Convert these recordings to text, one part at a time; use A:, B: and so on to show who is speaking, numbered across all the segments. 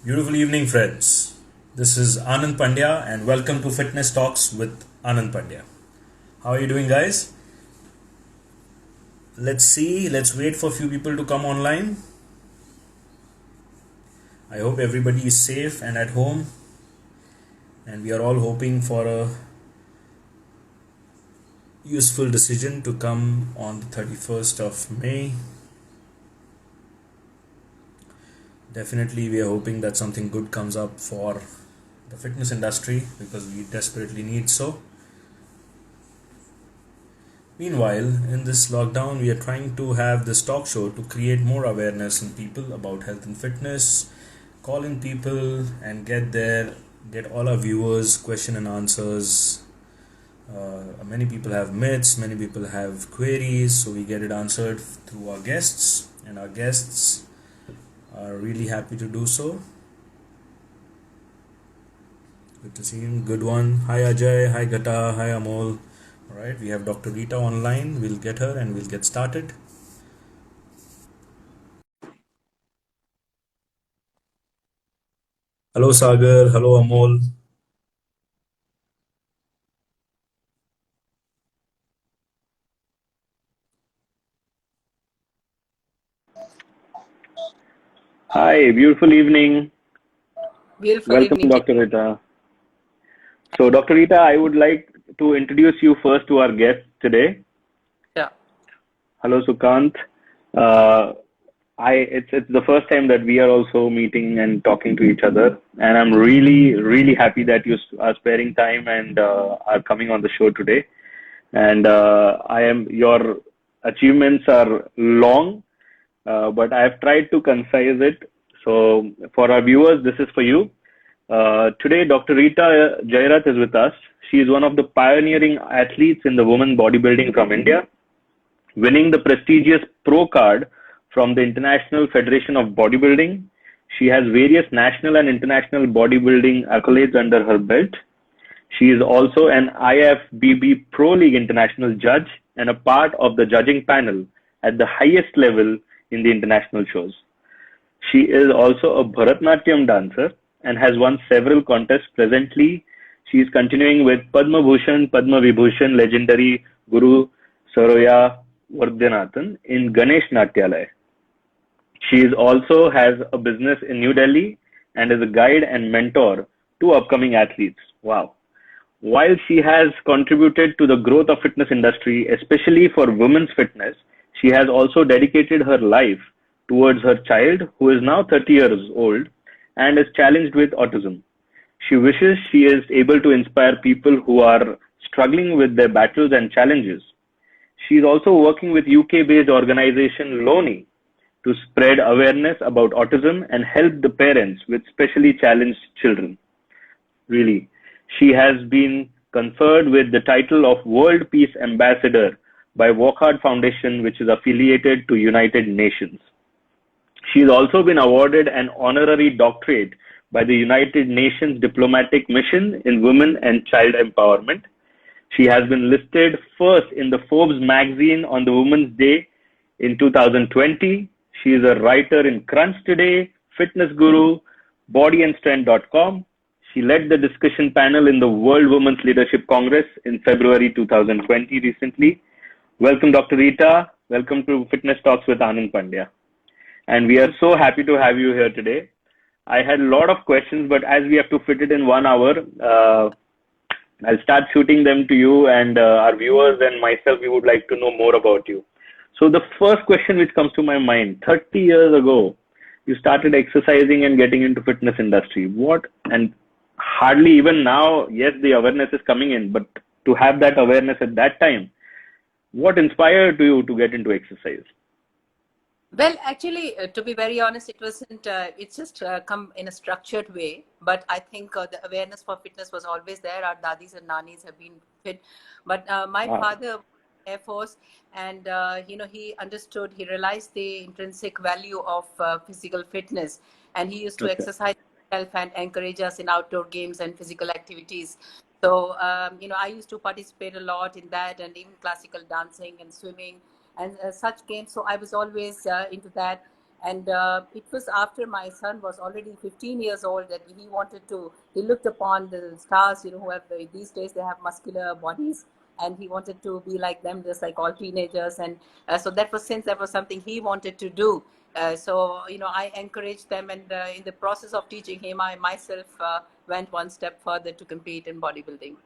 A: Beautiful evening, friends. This is Anand Pandya, and welcome to Fitness Talks with Anand Pandya. How are you doing, guys? Let's wait for a few people to come online. I hope everybody is safe and at home, and we are all hoping for a useful decision to come on the 31st of May. Definitely, we are hoping that something good comes up for the fitness industry because we desperately need so. Meanwhile, in this lockdown, we are trying to have this talk show to create more awareness in people about health and fitness, call in people and get all our viewers question and answers. Many people have myths, many people have queries, so we get it answered through our guests, and our guests are really happy to do so. Good to see him. Good one. Hi Ajay, hi Gata, hi Amol. Alright, we have Dr. Rita online. We'll get her and we'll get started. Hello Sagar, hello Amol.
B: Hi, beautiful evening.
C: Beautiful
B: Welcome,
C: evening to
B: Dr. Rita. So, Dr. Rita, I would like to introduce you first to our guest today.
C: you.
B: Hello, Sukant. Uh, it's the first time that we are also meeting and talking to each other, and I'm really happy that you are sparing time and are coming on the show today. And your achievements are long, but I have tried to concise it. So, for our viewers, this is for you. Today, Dr. Rita Jairath is with us. She is one of the pioneering athletes in the women bodybuilding from India, winning the prestigious Pro card from the International Federation of Bodybuilding. She has various national and international bodybuilding accolades under her belt. She is also an IFBB Pro League international judge and a part of the judging panel at the highest level in the international shows. She is also a Bharatnatyam dancer and has won several contests. Presently, she is continuing with Padma Bhushan, Padma Vibhushan legendary Guru Saroya Vardhanathan in Ganesh Natyalaya. She is also has a business in New Delhi and is a guide and mentor to upcoming athletes. Wow. While she has contributed to the growth of fitness industry, especially for women's fitness, she has also dedicated her life towards her child, who is now 30 years old and is challenged with autism. She wishes she is able to inspire people who are struggling with their battles and challenges. She is also working with UK-based organization Loni to spread awareness about autism and help the parents with specially challenged children. Really. She has been conferred with the title of World Peace Ambassador by Walk Hard Foundation, which is affiliated to United Nations. She has also been awarded an honorary doctorate by the United Nations Diplomatic Mission in Women and Child Empowerment. She has been listed first in the Forbes magazine on the Women's Day in 2020. She is a writer in Crunch Today, Fitness Guru, bodyandstrength.com. She led the discussion panel in the World Women's Leadership Congress in February 2020 recently. Welcome, Dr. Rita. Welcome to Fitness Talks with Anand Pandya. And we are so happy to have you here today. I had a lot of questions, but as we have to fit it in 1 hour, I'll start shooting them to you, and our viewers and myself, we would like to know more about you. So the first question which comes to my mind, 30 years ago, you started exercising and getting into fitness industry. What, and hardly even now, yes, the awareness is coming in, but to have that awareness at that time, what inspired you to get into exercise?
C: Well, actually, to be very honest, it wasn't. It's just come in a structured way. But I think the awareness for fitness was always there. Our daddies and nannies have been fit. But my father, Air Force, and he understood. He realized the intrinsic value of physical fitness, and he used to
B: Okay.
C: exercise himself and encourage us in outdoor games and physical activities. So I used to participate a lot in that, and even classical dancing and swimming and such games. So I was always into that. And it was after my son was already 15 years old that he looked upon the stars, who have, these days they have muscular bodies, and he wanted to be like them, just like all teenagers. And so that was something he wanted to do. So, I encouraged them, and in the process of teaching him, I myself went one step further to compete in bodybuilding.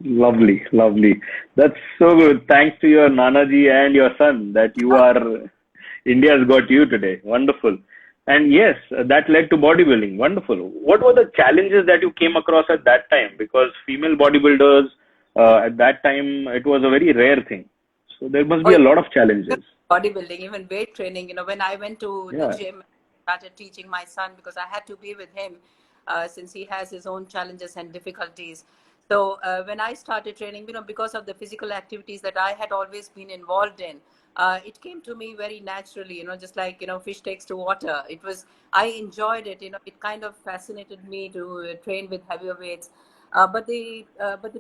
B: Lovely, lovely. That's so good. Thanks to your Nanaji and your son that you are, India's got you today. Wonderful. And yes, that led to bodybuilding. Wonderful. What were the challenges that you came across at that time? Because female bodybuilders, at that time, it was a very rare thing. So there must be a lot of challenges.
C: Bodybuilding, even weight training, when I went to the
B: Yeah,
C: gym, started teaching my son, because I had to be with him, since he has his own challenges and difficulties. So when I started training, because of the physical activities that I had always been involved in, it came to me very naturally, just like, fish takes to water. I enjoyed it, it kind of fascinated me to train with heavier weights. But the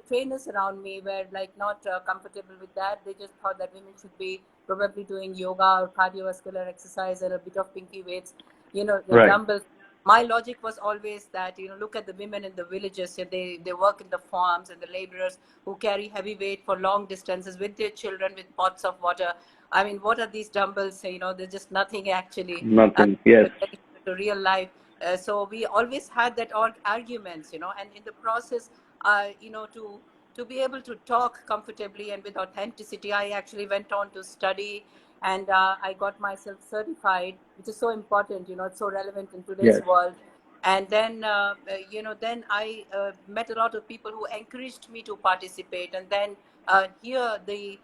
C: trainers around me were like not comfortable with that. They just thought that women should be probably doing yoga or cardiovascular exercise and a bit of pinky weights, the
B: right.
C: dumbbells. My logic was always that, look at the women in the villages. They work in the farms, and the laborers who carry heavy weight for long distances with their children with pots of water. I mean, what are these dumbbells? They're just nothing actually.
B: Nothing. Yes.
C: To real life. So we always had that arguments, and in the process, to be able to talk comfortably and with authenticity, I actually went on to study, and I got myself certified, which is so important. It's so relevant in today's
B: Yes.
C: world. And then I met a lot of people who encouraged me to participate. And then here the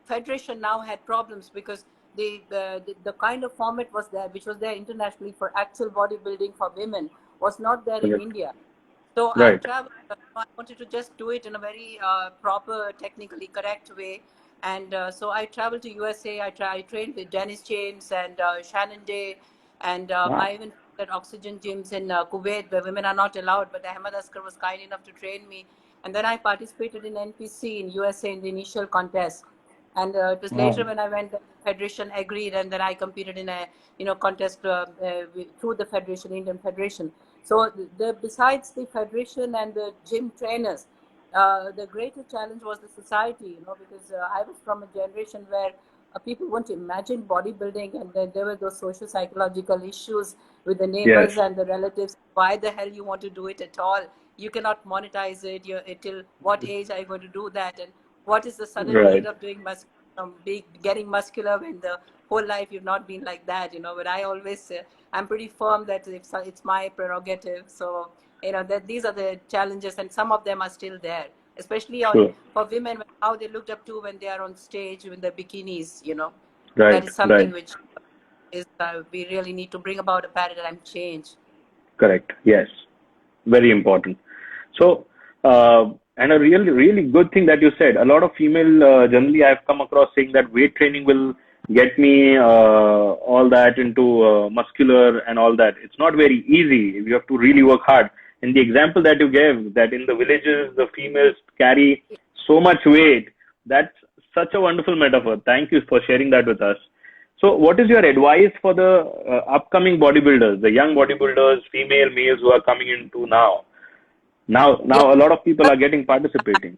C: federation now had problems, because the kind of format was there, which was there internationally for actual bodybuilding for women, was not there in
B: Correct.
C: India. So I
B: Right.
C: traveled. I wanted to just do it in a very proper, technically correct way. And so I traveled to USA. I trained with Dennis James and Shannon Day, and I
B: Wow.
C: even at Oxygen gyms in Kuwait, where women are not allowed. But Ahmed Askar was kind enough to train me. And then I participated in NPC in USA in the initial contest. And it was
B: Wow.
C: later when I went, the federation agreed, and then I competed in a contest through the federation, Indian Federation. So besides the federation and the gym trainers, the greater challenge was the society, because I was from a generation where people won't imagine bodybuilding, and then there were those social psychological issues with the
B: Yes.
C: neighbors and the relatives. Why the hell you want to do it at all? You cannot monetize it. Till what age are you going to do that? And what is the sudden
B: Right.
C: need of doing getting muscular when the whole life you've not been like that? But I always say, I'm pretty firm that it's my prerogative. So that these are the challenges, and some of them are still there, especially
B: Sure.
C: for women, how they looked up to when they are on stage in the bikinis. That
B: Right.
C: is something
B: Right.
C: which is we really need to bring about a paradigm change.
B: Correct. Yes. Very important. So, and a really, really good thing that you said. A lot of female, generally, I've come across saying that weight training will get me all that into muscular and all that. It's not very easy. You have to really work hard. In the example that you gave, that in the villages, the females carry so much weight. That's such a wonderful metaphor. Thank you for sharing that with us. So, what is your advice for the upcoming bodybuilders, the young bodybuilders, female, males who are coming into now?
C: Yeah.
B: Now, a lot of people are getting participating.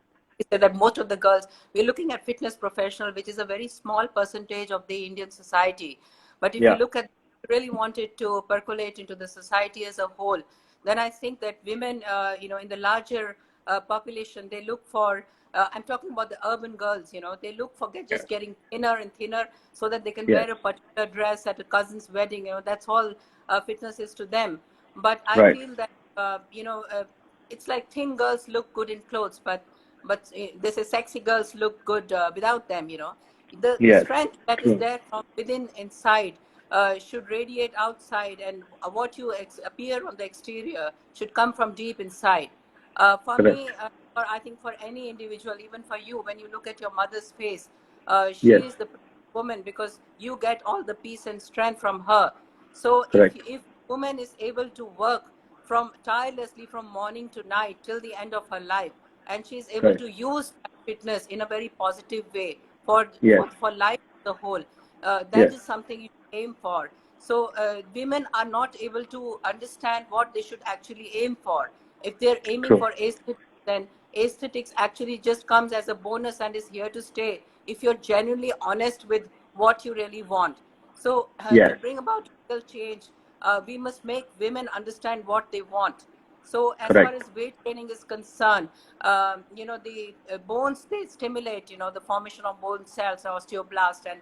C: Say that most of the girls, we're looking at fitness professional, which is a very small percentage of the Indian society. But if you
B: Yeah.
C: look at, really wanted to percolate into the society as a whole, then I think that women, in the larger population, they look for, I'm talking about the urban girls, they look for
B: Yeah.
C: just getting thinner and thinner so that they can
B: Yes.
C: wear a particular dress at a cousin's wedding. That's all fitness is to them. But I
B: Right.
C: feel that, it's like thin girls look good in clothes, but they say sexy girls look good without them. The
B: Yes.
C: strength that is
B: True.
C: there from within inside should radiate outside, and what you appear on the exterior should come from deep inside. For
B: Correct.
C: me, or I think for any individual, even for you, when you look at your mother's face,
B: Yes.
C: she is the woman, because you get all the peace and strength from her. So if
B: Correct.
C: woman is able to work from tirelessly from morning to night till the end of her life, and she's able
B: Correct.
C: to use fitness in a very positive way for
B: Yes.
C: for life as a whole, that
B: Yes.
C: is something you aim for. So women are not able to understand what they should actually aim for. If they're aiming
B: True.
C: for aesthetics, then aesthetics actually just comes as a bonus and is here to stay if you're genuinely honest with what you really want. So to
B: Yes.
C: bring about real change, we must make women understand what they want. So as far
B: Correct.
C: as weight training is concerned, the bones, they stimulate, the formation of bone cells, osteoblast, and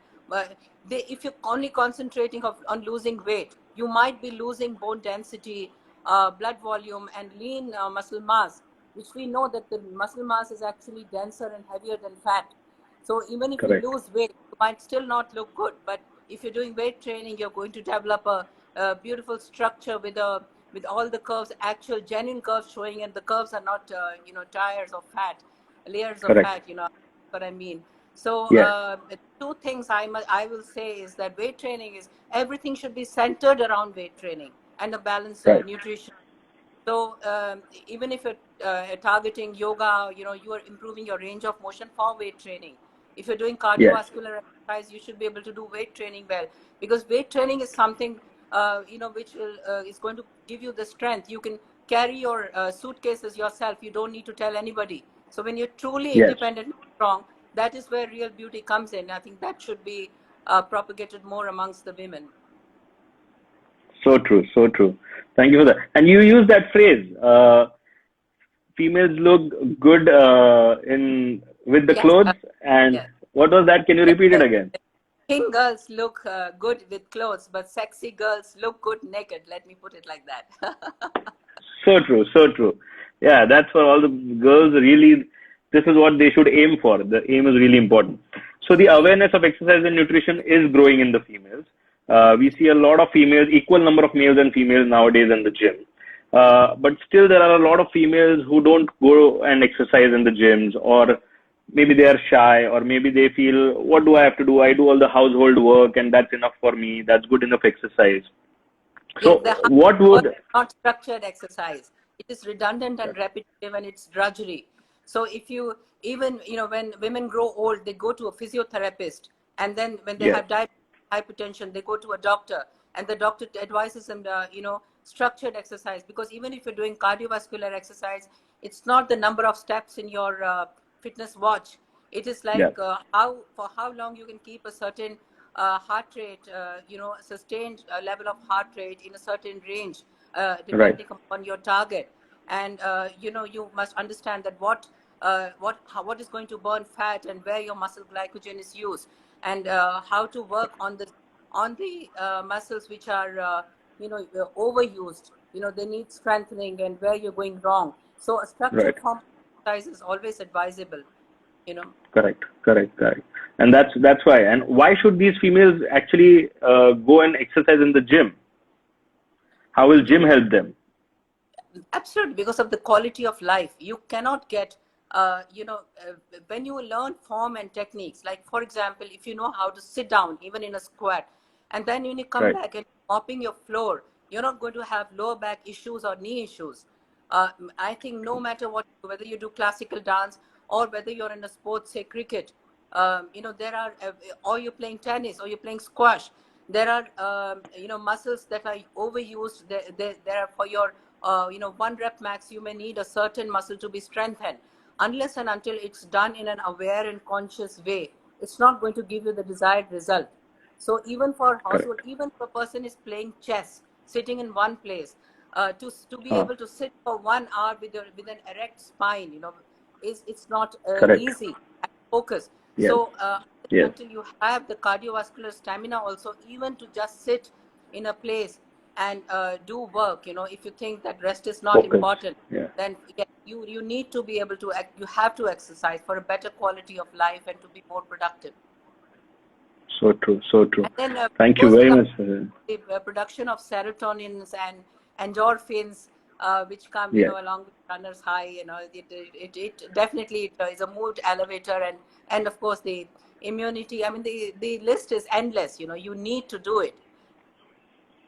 C: if you're only concentrating on losing weight, you might be losing bone density, blood volume, and lean muscle mass, which we know that the muscle mass is actually denser and heavier than fat. So even if you
B: Correct.
C: lose weight, you might still not look good. But if you're doing weight training, you're going to develop a beautiful structure with all the curves, actual genuine curves showing, and the curves are not tires of fat, layers of
B: Correct.
C: fat. What I mean. So
B: Yes.
C: two things I will say is that weight training is everything should be centered around weight training and a balanced
B: Right.
C: nutrition. So even if you're targeting yoga, you are improving your range of motion for weight training. If you're doing
B: Yes.
C: cardiovascular exercise, you should be able to do weight training well, because weight training is something which is going to give you the strength. You can carry your suitcases yourself. You don't need to tell anybody. So when you're truly
B: Yes.
C: independent and strong, that is where real beauty comes in. I think that should be propagated more amongst the women.
B: So true. So true. Thank you for that. And you use that phrase. Females look good in with the
C: Yes,
B: clothes. And
C: yes.
B: what was that? Can you repeat it again?
C: Thin girls look good with clothes, but sexy girls look good naked. Let me put it like that.
B: So true. So true. Yeah, that's for all the girls. Really, this is what they should aim for. The aim is really important. So the awareness of exercise and nutrition is growing in the females. We see a lot of females, equal number of males and females nowadays in the gym. But still, there are a lot of females who don't go and exercise in the gyms, or maybe they are shy, or maybe they feel, what do I have to do? I do all the household work, and that's enough for me. That's good enough exercise.
C: Yes,
B: So, what
C: work
B: would,
C: is not structured exercise. It is redundant and repetitive, and it's drudgery. So if you even when women grow old, they go to a physiotherapist, and then when they
B: yes,
C: have diabetes, hypertension, they go to a doctor, and the doctor advises them structured exercise, because even if you're doing cardiovascular exercise, it's not the number of steps in your fitness watch. It is
B: yeah,
C: like how long you can keep a certain heart rate, sustained level of heart rate in a certain range,
B: right,
C: depending upon your target. And you must understand that what is going to burn fat, and where your muscle glycogen is used, and how to work on the muscles which are overused. They need strengthening, and where you're going wrong. So a
B: right.
C: structured form of exercise is always advisable.
B: Correct, correct, correct. And that's why. And why should these females actually go and exercise in the gym? How will gym help them?
C: Absolutely, because of the quality of life. You cannot get, when you learn form and techniques, like for example, if you know how to sit down, even in a squat, and then when you come
B: Right,
C: back and mopping your floor, you're not going to have lower back issues or knee issues. I think no matter whether you do classical dance or whether you're in a sport, say cricket, there are, or you're playing tennis or you're playing squash, there are, muscles that are overused. There are for your, one rep max, you may need a certain muscle to be strengthened. Unless and until it's done in an aware and conscious way, it's not going to give you the desired result. So even for household,
B: correct.
C: even if a person is playing chess, sitting in one place, to be
B: Ah,
C: able to sit for 1 hour with an erect spine, it's not
B: correct.
C: easy. And focus.
B: Yes,
C: So
B: yes.
C: until you have the cardiovascular stamina, also even to just sit in a place and do work, if you think that rest is not
B: Focus.
C: important,
B: Yeah.
C: then yeah, you need to be able to you have to exercise for a better quality of life and to be more productive.
B: So true. So true.
C: And then, of
B: Thank you
C: course,
B: very
C: comes
B: much.
C: the production of serotonins and endorphins, which come,
B: Yes.
C: along with runner's high. It definitely is a mood elevator, and of course the immunity. I mean, the list is endless. You need to do it.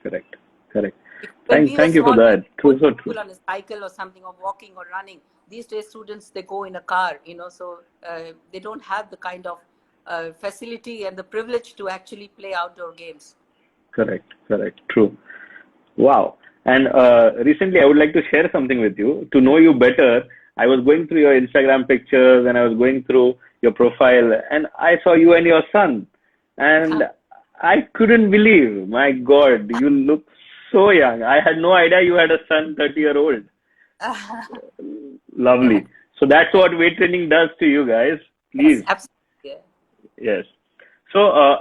B: Correct. Correct.
C: When we were
B: Thank you for
C: small, we
B: that.
C: go
B: True.
C: to
B: So true.
C: school on a cycle or something, or walking or running. These days, students, they go in a car, so they don't have the kind of facility and the privilege to actually play outdoor games.
B: Correct. Correct. True. Wow. And recently, I would like to share something with you. To know you better, I was going through your Instagram pictures and I was going through your profile, and I saw you and your son. And I couldn't believe, my God, you look so young. I had no idea you had a son, 30-year-old.
C: Yeah,
B: Lovely. So that's what weight training does to you guys.
C: yes,
B: Please.
C: absolutely. Yeah.
B: Yes. So,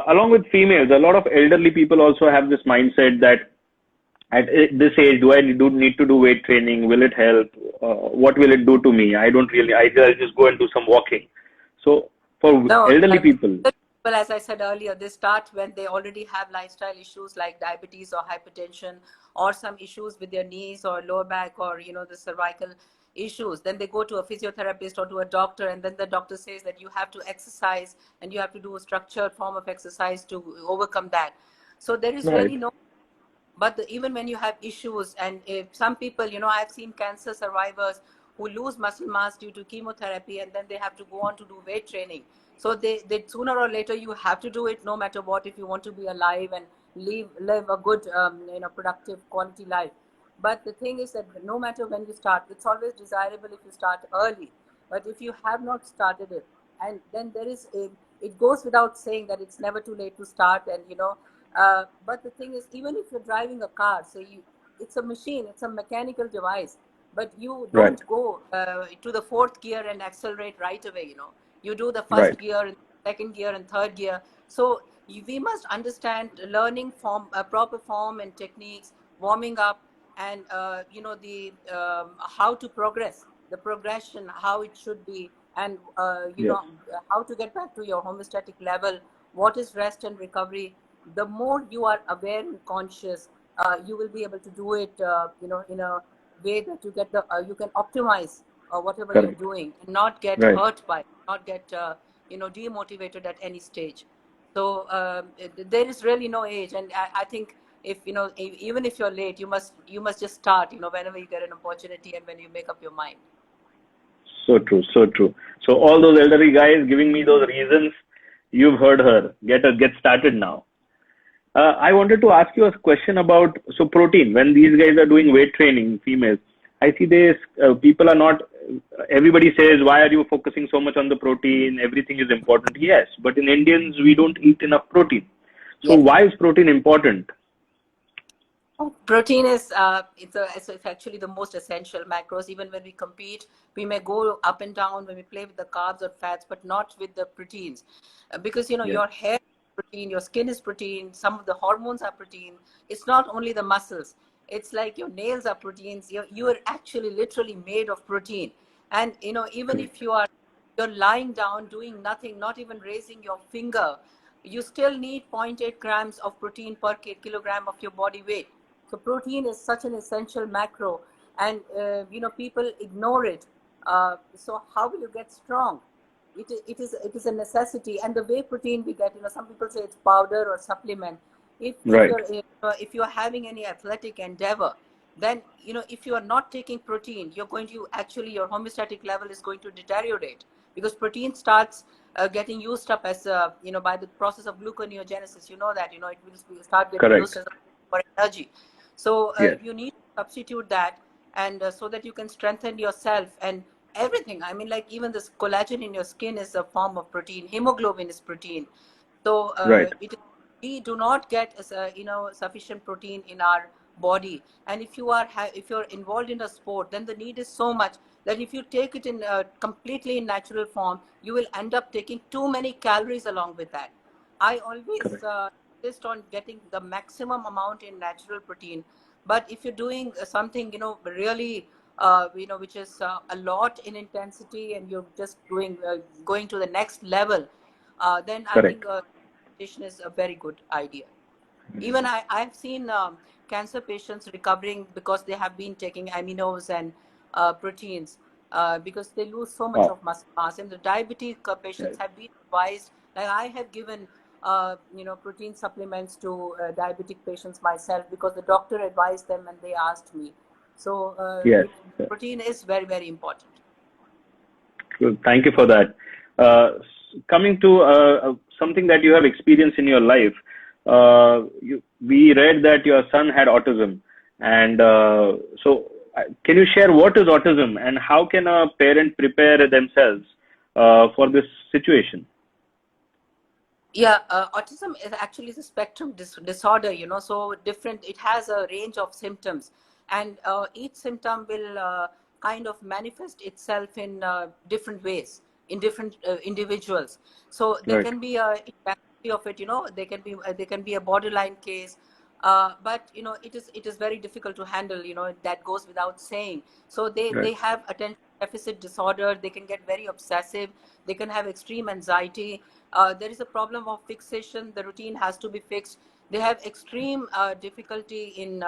B: along with females, a lot of elderly people also have this mindset that at this age, do I do need to do weight training? Will it help? What will it do to me? I don't really. I'll just go and do some walking. So, for
C: No,
B: elderly people,
C: well, as I said earlier, they start when they already have lifestyle issues like diabetes or hypertension or some issues with their knees or lower back or, the cervical issues. Then they go to a physiotherapist or to a doctor, and then the doctor says that you have to exercise and you have to do a structured form of exercise to overcome that. So there is
B: right,
C: really no, but even when you have issues, and if some people, I've seen cancer survivors who lose muscle mass due to chemotherapy, and then they have to go on to do weight training. So they sooner or later you have to do it no matter what, if you want to be alive and live a good productive quality life. But the thing is that no matter when you start, it's always desirable if you start early. But if you have not started it, and then there is it goes without saying that it's never too late to start. And but the thing is, even if you're driving a car, so it's a machine, it's a mechanical device, but you
B: right,
C: don't go to the fourth gear and accelerate right away. You do the
B: right,
C: first gear and second gear and third gear. So we must understand learning form, proper form and techniques, warming up, and the how to progress, the progression, how it should be, and
B: yes,
C: how to get back to your homeostatic level, what is rest and recovery. The more you are aware and conscious, you will be able to do it in a way that you can optimize whatever you're
B: correct,
C: doing, and not get
B: right.
C: hurt by it, not get demotivated at any stage. So there is really no age, and I think, if even if you're late, you must just start, whenever you get an opportunity and when you make up your mind.
B: So true, so true. So all those elderly guys giving me those reasons, you've heard her. Get started now. I wanted to ask you a question about so protein. When these guys are doing weight training, females, I see this people are not. Everybody says, "Why are you focusing so much on the protein? Everything is important." Yes, but in Indians we don't eat enough protein. So
C: Yes.
B: why is protein important?
C: Protein is it's actually the most essential macros. Even when we compete, we may go up and down when we play with the carbs or fats, but not with the proteins. Because
B: Yes,
C: your hair is protein, your skin is protein, some of the hormones are protein. It's not only the muscles. It's like your nails are proteins. You are actually literally made of protein. And even
B: correct,
C: if you're lying down doing nothing, not even raising your finger, you still need zero point 0.8 grams of protein per kilogram of your body weight. So protein is such an essential macro, and people ignore it. So how will you get strong? It is a necessity. And the whey protein we get, some people say it's powder or supplement. If
B: right,
C: you're having any athletic endeavor, then if you are not taking protein, you're going to actually, your homeostatic level is going to deteriorate, because protein starts getting used up as by the process of gluconeogenesis. That it will start getting
B: correct.
C: used as for energy. So
B: Yes,
C: you need to substitute that, and so that you can strengthen yourself and everything. I mean, like, even this collagen in your skin is a form of protein. Hemoglobin is protein. So
B: right,
C: we do not get sufficient protein in our body. And if you're involved in a sport, then the need is so much that if you take it in completely in natural form, you will end up taking too many calories along with that. I always
B: correct,
C: insist on getting the maximum amount in natural protein. But if you're doing something, really, which is a lot in intensity, and you're just going to the next level, then I
B: correct.
C: think nutrition is a very good idea. Even I've seen cancer patients recovering because they have been taking aminos and proteins, because they lose so much
B: Wow,
C: of muscle mass. And the diabetic patients
B: right,
C: have been advised, like I have given, protein supplements to diabetic patients myself, because the doctor advised them and they asked me. So
B: yes. Yes.
C: protein is very, very important.
B: Good. Thank you for that. Coming to something that you have experienced in your life, we read that your son had autism, and can you share what is autism and how can a parent prepare themselves for this situation?
C: Yeah, autism is actually a spectrum disorder, so different, it has a range of symptoms, and each symptom will kind of manifest itself in different ways in different individuals. So there
B: Right,
C: can be a intensity of it, they can be a borderline case, but it is very difficult to handle, that goes without saying. So
B: right,
C: they have attention deficit disorder, they can get very obsessive, they can have extreme anxiety, there is a problem of fixation, the routine has to be fixed, they have extreme difficulty in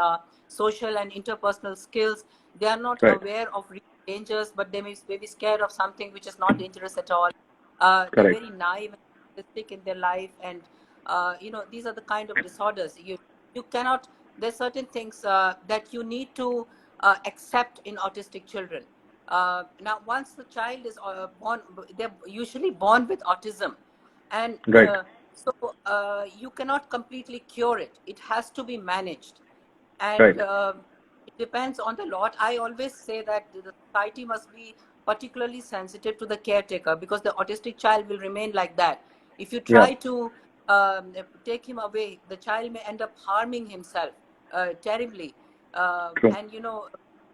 C: social and interpersonal skills, they are not
B: right,
C: aware of real dangers, but they may be scared of something which is not dangerous at all. They're
B: correct.
C: very naive and simplistic in their life, and these are the kind of disorders you cannot, there's certain things that you need to accept in autistic children. Now once the child is born, they're usually born with autism, and
B: Right,
C: you cannot completely cure it, it has to be managed, and
B: right.
C: it depends on the lot. I always say that the society must be particularly sensitive to the caretaker, because the autistic child will remain like that. If you
B: Yeah,
C: try to take him away, the child may end up harming himself terribly,
B: true.
C: and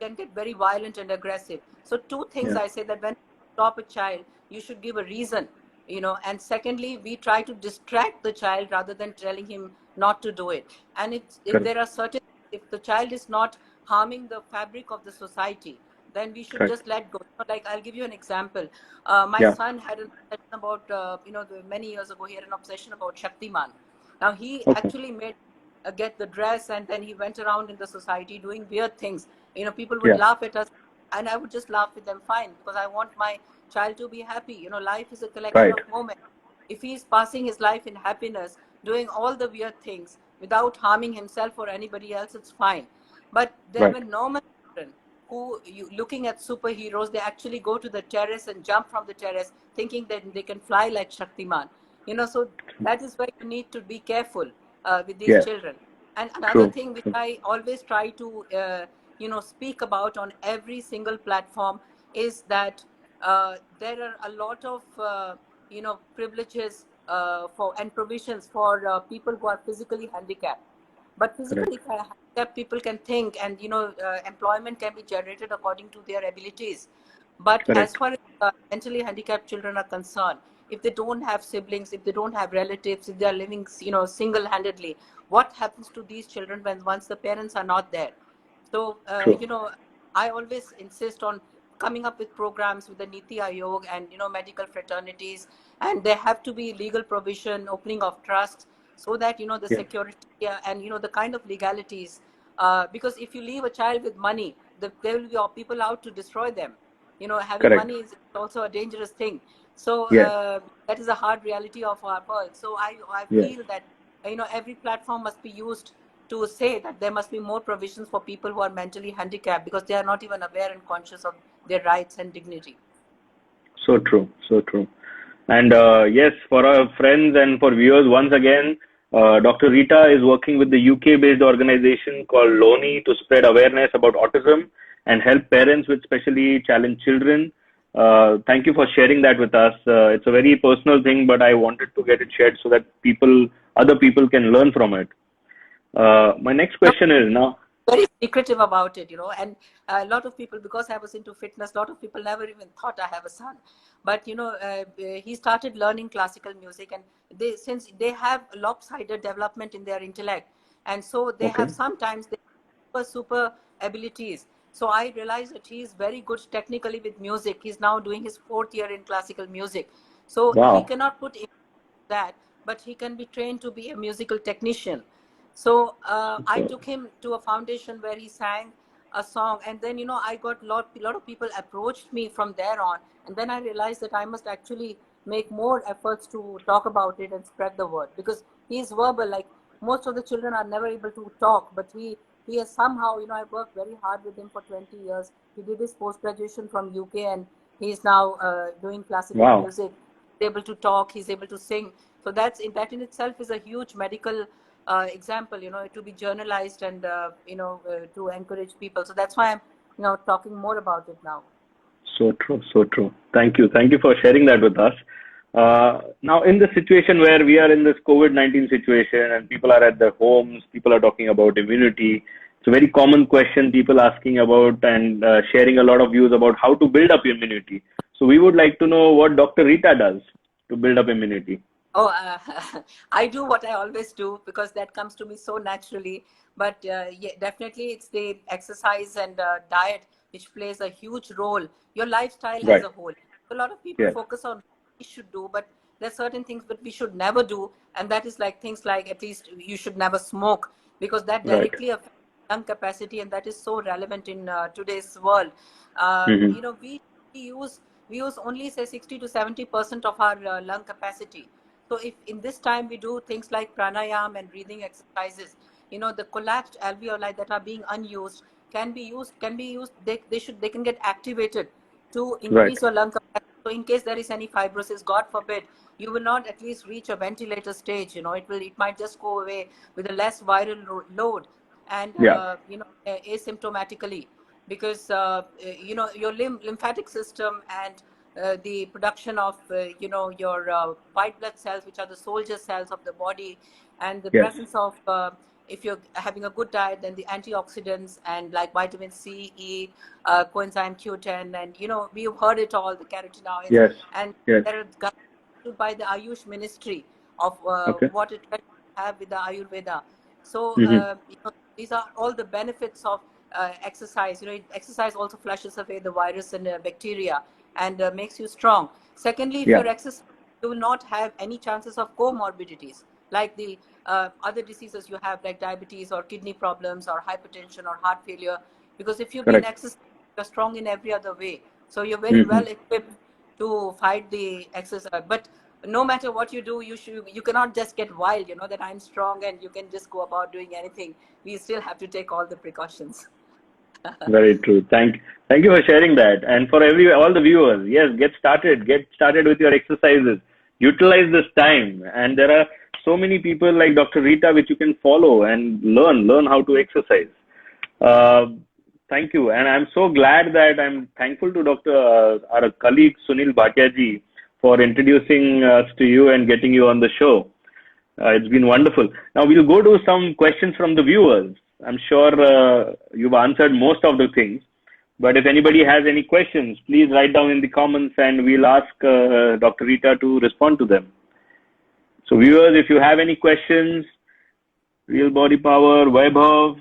C: can get very violent and aggressive. So two things
B: Yeah,
C: I say, that when you stop a child, you should give a reason, and secondly, we try to distract the child rather than telling him not to do it. And if
B: correct,
C: there are certain, if the child is not harming the fabric of the society, then we should
B: correct.
C: just let go. Like, I'll give you an example. My
B: Yeah,
C: son had an obsession about, many years ago, he had an obsession about Shaktiman. Now, he
B: okay,
C: actually made get the dress, and then he went around in the society doing weird things. People would
B: yeah,
C: laugh at us, and I would just laugh with them, fine, because I want my child to be happy. Life is a collection
B: right,
C: of moments. If he is passing his life in happiness, doing all the weird things without harming himself or anybody else, it's fine. But there
B: right,
C: were normal children who, looking at superheroes, they actually go to the terrace and jump from the terrace, thinking that they can fly like Shaktiman. So that is why you need to be careful with these
B: yeah,
C: children. And another
B: true,
C: thing which
B: true.
C: I always try to, speak about on every single platform is that there are a lot of, privileges for and provisions for people who are physically handicapped. But
B: Correct,
C: physically handicapped people can think, and employment can be generated according to their abilities. But as
B: correct.
C: far as mentally handicapped children are concerned, if they don't have siblings, if they don't have relatives, if they are living, single-handedly, what happens to these children when once the parents are not there? So,
B: True.
C: I always insist on coming up with programs with the Niti Aayog and, medical fraternities, and there have to be legal provision, opening of trusts, so that, the
B: Yeah,
C: security, and, the kind of legalities. Because if you leave a child with money, there will be people out to destroy them. Having
B: correct.
C: money is also a dangerous thing. So
B: Yes,
C: that is a hard reality of our world. So I
B: yes.
C: feel that, every platform must be used to say that there must be more provisions for people who are mentally handicapped, because they are not even aware and conscious of their rights and dignity.
B: So true, so true. And yes, for our friends and for viewers, once again, Dr. Rita is working with the UK-based organization called LONI to spread awareness about autism and help parents with specially challenged children. Thank you for sharing that with us. It's a very personal thing, but I wanted to get it shared so that other people can learn from it. My next question is now.
C: Very secretive about it, and a lot of people, because I was into fitness, a lot of people never even thought I have a son. But he started learning classical music, and since they have lopsided development in their intellect, and so they
B: Okay.
C: have sometimes they super abilities. So I realized that he is very good technically with music. He's now doing his 4th year in classical music, so he
B: Wow.
C: cannot put in that, but he can be trained to be a musical technician. So I
B: Super.
C: took him to a foundation where he sang a song, and then I got lot of people approached me from there on, and then I realized that I must actually make more efforts to talk about it and spread the word, because he is verbal. Like, most of the children are never able to talk, but he has somehow, I worked very hard with him for 20 years. He did his post graduation from UK, and he is now doing classical
B: Wow.
C: music. He's able to talk, he's able to sing. So that in itself is a huge medical example, to be journalized and, to encourage people. So that's why I'm, talking more about it now.
B: So true, so true. Thank you. Thank you for sharing that with us. Now, in the situation where we are in this COVID-19 situation and people are at their homes, people are talking about immunity. It's a very common question people asking about and sharing a lot of views about how to build up immunity. So we would like to know what Dr. Rita does to build up immunity.
C: Oh, I do what I always do because that comes to me so naturally. But yeah, definitely it's the exercise and diet which plays a huge role. Your lifestyle as
B: Right.
C: a whole. A lot of people
B: Yes.
C: focus on what we should do, but there's certain things that we should never do, and that is like things like at least you should never smoke because that
B: Right.
C: directly affects lung capacity, and that is so relevant in today's world.
B: Mm-hmm.
C: We use only say 60 to 70% of our lung capacity. So if in this time we do things like pranayam and breathing exercises, the collapsed alveoli that are being unused can be used. They can get activated to
B: Right.
C: increase your lung capacity. So in case there is any fibrosis, God forbid, you will not at least reach a ventilator stage. It might just go away with a less viral load and
B: Yeah.
C: asymptomatically, because your lymphatic system and the production of your white blood cells, which are the soldier cells of the body, and the
B: Yes.
C: presence of if you're having a good diet, then the antioxidants and like vitamin C, E, coenzyme Q10, and we've heard it all, the carotenoids,
B: Yes.
C: and
B: Yes.
C: there are guidelines by the Ayush Ministry of
B: Okay.
C: what it have with the Ayurveda. So
B: Mm-hmm.
C: these are all the benefits of exercise. Exercise also flushes away the virus and bacteria and makes you strong. Secondly, if
B: Yeah.
C: you're exercising, you will not have any chances of comorbidities like the other diseases you have, like diabetes or kidney problems or hypertension or heart failure. Because if you've been
B: Correct.
C: exercising, you're strong in every other way. So you're very
B: Mm-hmm.
C: well equipped to fight the exercise. But no matter what you do, you cannot just get wild, that I'm strong and you can just go about doing anything. We still have to take all the precautions.
B: Very true. Thank you for sharing that. And for all the viewers, yes, get started. Get started with your exercises. Utilize this time. And there are so many people like Dr. Rita which you can follow and learn how to exercise. Uh, Thank you. And I'm so glad that I'm thankful to our colleague Sunil Bhatia for introducing us to you and getting you on the show. It's been wonderful. Now we'll go to some questions from the viewers. I'm sure you've answered most of the things, but if anybody has any questions, please write down in the comments and we'll ask Dr. Rita to respond to them. So viewers, if you have any questions, Real Body Power, Vaibhav,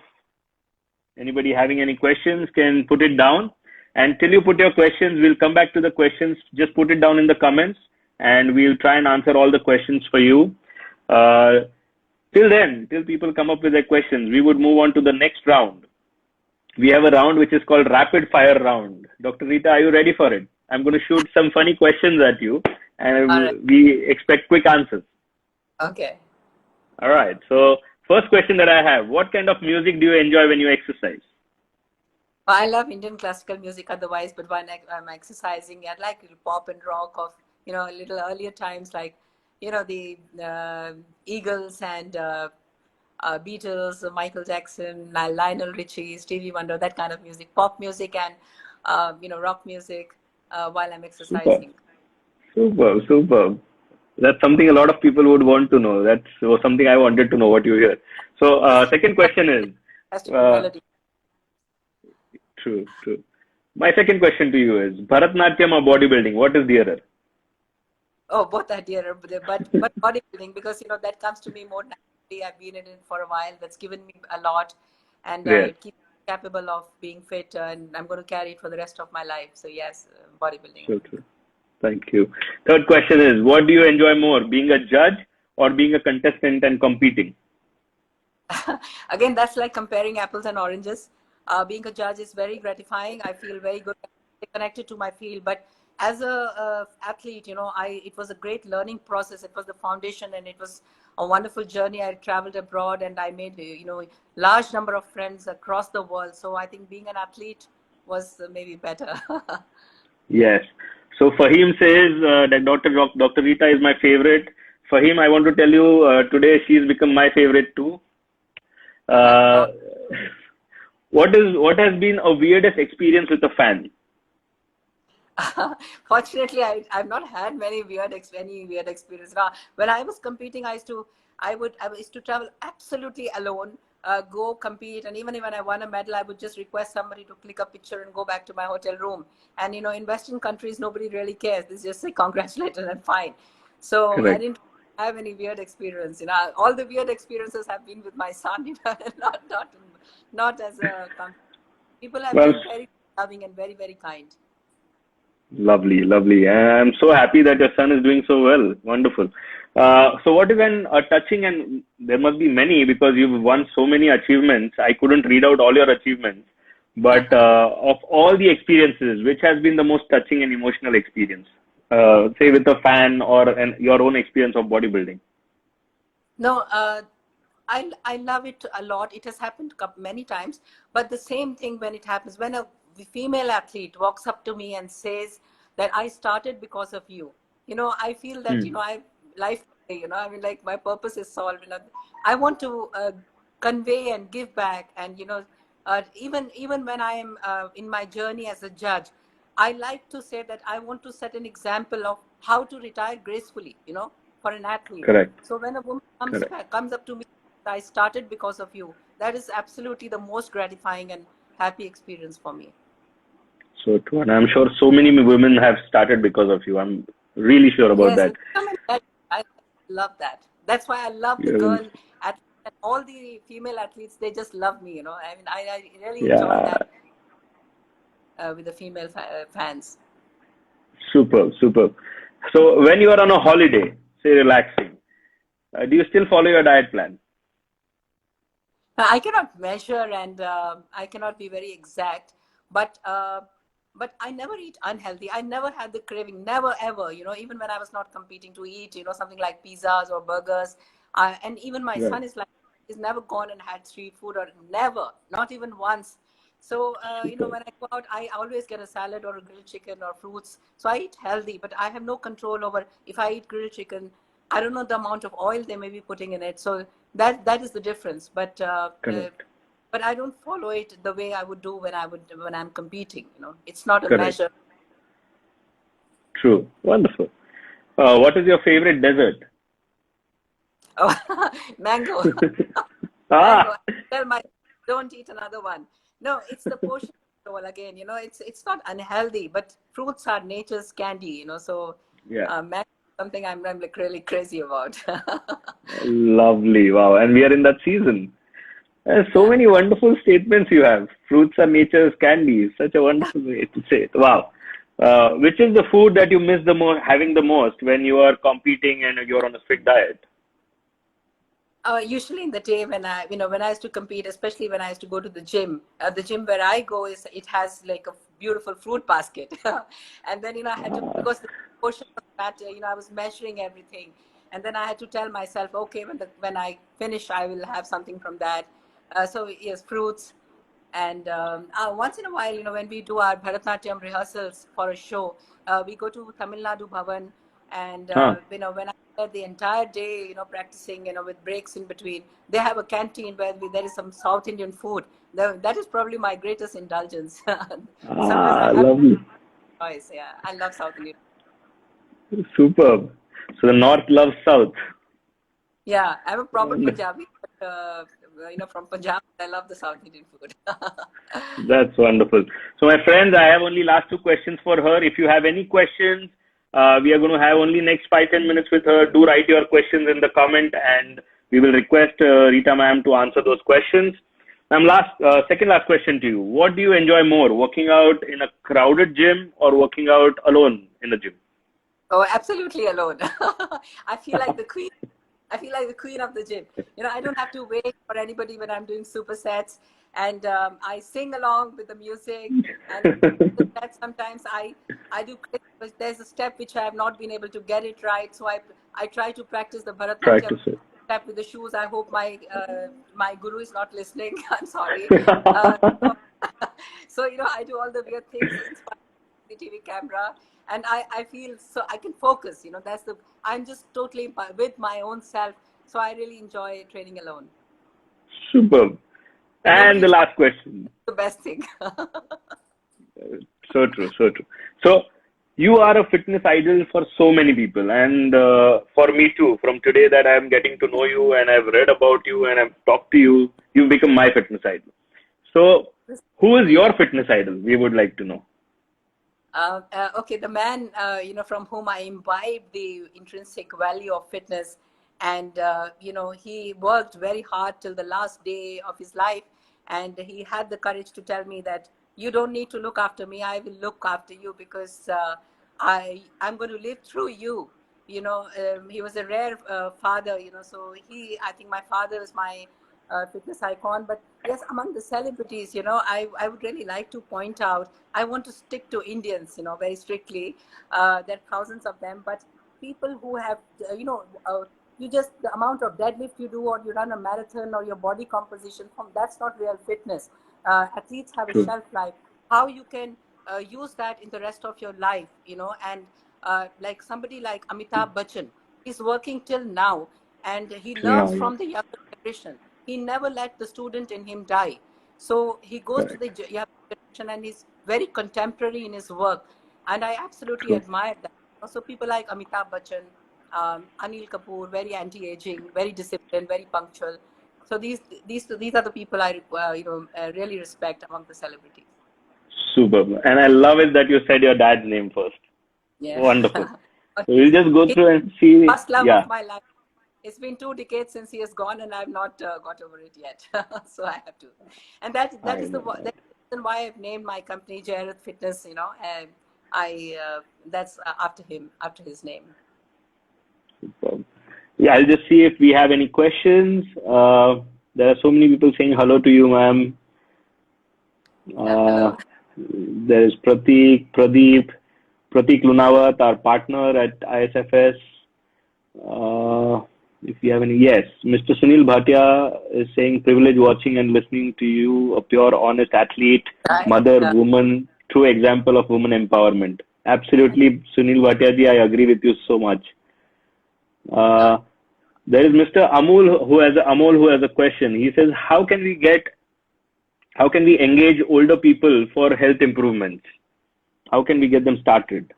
B: anybody having any questions can put it down. And till you put your questions, we'll come back to the questions. Just put it down in the comments and we'll try and answer all the questions for you. Till then, till people come up with their questions, we would move on to the next round. We have a round which is called rapid fire round. Dr. Rita, are you ready for it? I'm going to shoot some funny questions at you and
C: All right.
B: we expect quick answers.
C: Okay.
B: All right. So first question that I have, what kind of music do you enjoy when you exercise?
C: I love Indian classical music otherwise, but when I'm exercising, I like pop and rock of, a little earlier times, like, the Eagles and Beatles, Michael Jackson, Lionel Richie, Stevie Wonder, that kind of music, pop music and, rock music while I'm
B: Super.
C: exercising.
B: Superb. That's something a lot of people would want to know. That's something I wanted to know what you hear. So second question is,
C: Has to be
B: uh,
C: melody.
B: true. My second question to you is, Bharatnatyam or bodybuilding, what is the error?
C: Oh, both are dear, but bodybuilding, because that comes to me more naturally. I've been in it for a while. That's given me a lot, and
B: Yes.
C: it keeps me capable of being fit, and I'm going to carry it for the rest of my life. So yes, bodybuilding.
B: So true. Thank you. Third question is, what do you enjoy more, being a judge or being a contestant and competing?
C: Again, that's like comparing apples and oranges. Being a judge is very gratifying. I feel very good, connected to my field. But as a athlete, it was a great learning process. It was the foundation, and it was a wonderful journey. I traveled abroad, and I made large number of friends across the world. So I think being an athlete was maybe better.
B: Yes. So Fahim says that Dr. Rita is my favorite. Fahim, I want to tell you today she's become my favorite too. Uh, what has been a weirdest experience with a fan?
C: Fortunately, I've not had many weird experience. Now, when I was competing, I used to travel absolutely alone, go compete, and even when I won a medal, I would just request somebody to click a picture and go back to my hotel room. And in Western countries, nobody really cares. They just say congratulations and fine. So I
B: Correct.
C: didn't have any weird experience. All the weird experiences have been with my son. Not as a people have
B: Well,
C: been very loving and very, very kind.
B: lovely, lovely. I'm so happy that your son is doing so well. Wonderful. So, what is a touching, and there must be many because you've won so many achievements. I couldn't read out all your achievements, but of all the experiences, which has been the most touching and emotional experience? Say with a fan or your own experience of bodybuilding.
C: No, I love it a lot. It has happened many times, but the same thing when it happens when a female athlete walks up to me and says that I started because of you. I feel that
B: Hmm.
C: I life. I mean, like my purpose is solved. I want to convey and give back, and even when I am in my journey as a judge, I like to say that I want to set an example of how to retire gracefully. For an athlete.
B: Correct.
C: So when a woman
B: Correct.
C: comes up to me, I started because of you. That is absolutely the most gratifying and happy experience for me.
B: So true, and I'm sure so many women have started because of you. I'm really sure about
C: Yes,
B: that.
C: and I love that. That's why I love the
B: Yes.
C: girl athletes and all the female athletes. They just love me. I mean, I really enjoy
B: Yeah.
C: that with the female fans.
B: Superb. Superb. So when you are on a holiday, say relaxing, do you still follow your diet plan?
C: I cannot measure and I cannot be very exact, but I never eat unhealthy. I never had the craving, never ever. Even when I was not competing to eat, something like pizzas or burgers. And even my
B: Right.
C: son is like, he's never gone and had street food or never, not even once. So
B: Superb.
C: when I go out, I always get a salad or a grilled chicken or fruits. So I eat healthy, but I have no control over if I eat grilled chicken. I don't know the amount of oil they may be putting in it. So that is the difference.
B: Correct.
C: But I don't follow it the way I would do when I'm competing. It's not a
B: Correct.
C: measure.
B: True. Wonderful. What is your favorite dessert?
C: Oh, mango, mango.
B: Ah.
C: I tell my don't eat another one. No, it's the portion control again. It's not unhealthy, but fruits are nature's candy. So
B: Yeah.
C: mango is something I'm like really crazy about.
B: Lovely. Wow. And we are in that season. So
C: Yeah.
B: many wonderful statements you have. Fruits are nature's candy. Such a wonderful way to say it. Wow. Which is the food that you miss the most, having the most when you are competing and you're on a strict diet?
C: Usually in the day when I used to compete, especially when I used to go to the gym where I go it has like a beautiful fruit basket, and then I had to
B: Ah,
C: because the portion was fat, I was measuring everything, and then I had to tell myself, okay, when I finish, I will have something from that. So yes, fruits, and once in a while, when we do our Bharatnatyam rehearsals for a show, we go to Tamil Nadu Bhavan, and
B: huh.
C: when I'm there the entire day, practicing, with breaks in between, they have a canteen where there is some South Indian food. That is probably my greatest indulgence. Sometimes I
B: Ah,
C: have
B: lovely.
C: choice. Yeah, I love South Indian.
B: Superb. So the North loves South.
C: Yeah, I'm a proper
B: Wonderful.
C: Punjabi, but from Punjab, I love the South Indian food.
B: That's wonderful. So, my friends, I have only last two questions for her. If you have any questions, we are going to have only next 5-10 minutes with her. Do write your questions in the comment, and we will request Rita ma'am to answer those questions. Ma'am, second last question to you. What do you enjoy more, working out in a crowded gym or working out alone in the gym?
C: Oh, absolutely alone. I feel like the queen. I feel like the queen of the gym. I don't have to wait for anybody when I'm doing supersets, and I sing along with the music. And that sometimes I do. But there's a step which I have not been able to get it right, so I try to practice the Bharatnatyam
B: Practice it.
C: step with the shoes. I hope my guru is not listening. I'm sorry. Uh, so, so I do all the weird things. It's fun. CCTV camera, and I feel so I can focus. I'm just totally with my own self. So I really enjoy training alone.
B: Superb. And the last question.
C: The best thing.
B: So true, so true. So you are a fitness idol for so many people, and for me too. From today that I am getting to know you, and I've read about you, and I've talked to you, you've become my fitness idol. So, who is your fitness idol? We would like to know.
C: Okay, the man from whom I imbibe the intrinsic value of fitness, and he worked very hard till the last day of his life, and he had the courage to tell me that you don't need to look after me, I will look after you, because I'm going to live through you. He was a rare father, so I think my father is my fitness icon. But yes, among the celebrities, I would really like to point out, I want to stick to Indians, very strictly. There are thousands of them, but people who have, the amount of deadlift you do, or you run a marathon, or your body composition that's not real fitness. Athletes have a shelf life. How you can use that in the rest of your life, and like somebody like Amitabh Bachchan, he's working till now, and he learns from the younger generation. He never let the student in him die. So he goes to the younger generation, and he's very contemporary in his work. And I absolutely admire that. Also, people like Amitabh Bachchan, Anil Kapoor, very anti-aging, very disciplined, very punctual. So these are the people I really respect among the celebrities.
B: Superb. And I love it that you said your dad's name first. Yeah. Wonderful. So we'll just go through and see.
C: First love of my life. It's been 2 decades since he has gone, and I've not got over it yet. So I have to. And that is the reason why I've named my company Jairath Fitness. And that's after him, after his name.
B: Superb. Yeah, I'll just see if we have any questions. There are so many people saying hello to you, ma'am. There is Prateek Lunawat, our partner at ISFS. If you have any, yes, Mr. Sunil Bhatia is saying, privilege watching and listening to you, a pure, honest athlete, mother, woman, true example of woman empowerment. Absolutely, Sunil Bhatia ji, I agree with you so much. There is Mr. Amol who has a question. He says, how can we engage older people for health improvements? How can we get them started?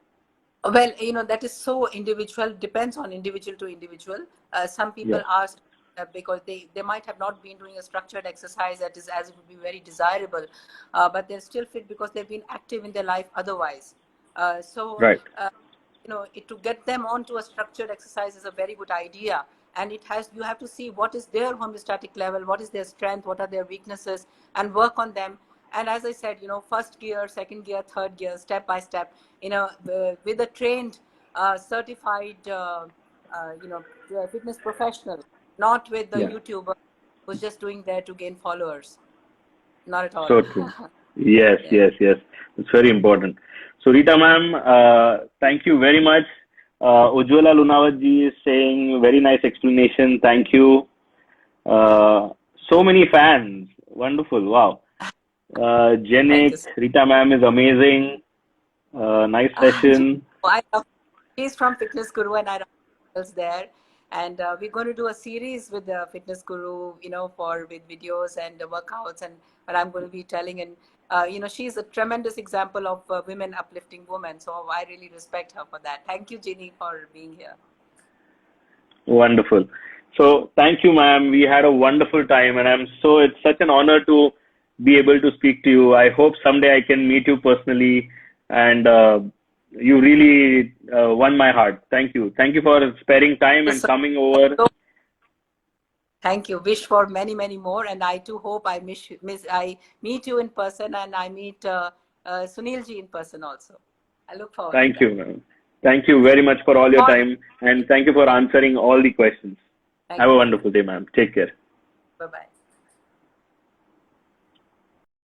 C: Well, that is so individual, depends on individual to individual. Some people ask because they might have not been doing a structured exercise that is as it would be very desirable, but they're still fit because they've been active in their life otherwise. To get them onto a structured exercise is a very good idea. And you have to see what is their homeostatic level, what is their strength, what are their weaknesses, and work on them. And as I said, first gear, second gear, third gear, step by step, with a trained, certified, fitness professional, not with the YouTuber who's just doing there to gain followers. Not at all.
B: So true. Yes. It's very important. So Rita ma'am, thank you very much. Ujjwala Lunawat ji is saying, very nice explanation. Thank you. So many fans. Wonderful. Wow. Janet, Rita ma'am is amazing. Nice session.
C: She's from Fitness Guru, and I was there. And we're going to do a series with the Fitness Guru, with videos and workouts, and I'm going to be telling. And she's a tremendous example of women uplifting women. So I really respect her for that. Thank you, Ginny, for being here.
B: Wonderful. So thank you, ma'am. We had a wonderful time, and it's such an honor to be able to speak to you. I hope someday I can meet you personally, and you really won my heart. Thank you. Thank you for sparing time and coming over.
C: Thank you. Wish for many, many more. And I too hope I meet you in person, and I meet Sunil ji in person also. I look forward.
B: Thank you, ma'am. Thank you very much for all your time, and thank you for answering all the questions. Have a wonderful day, ma'am. Take care.
C: Bye-bye.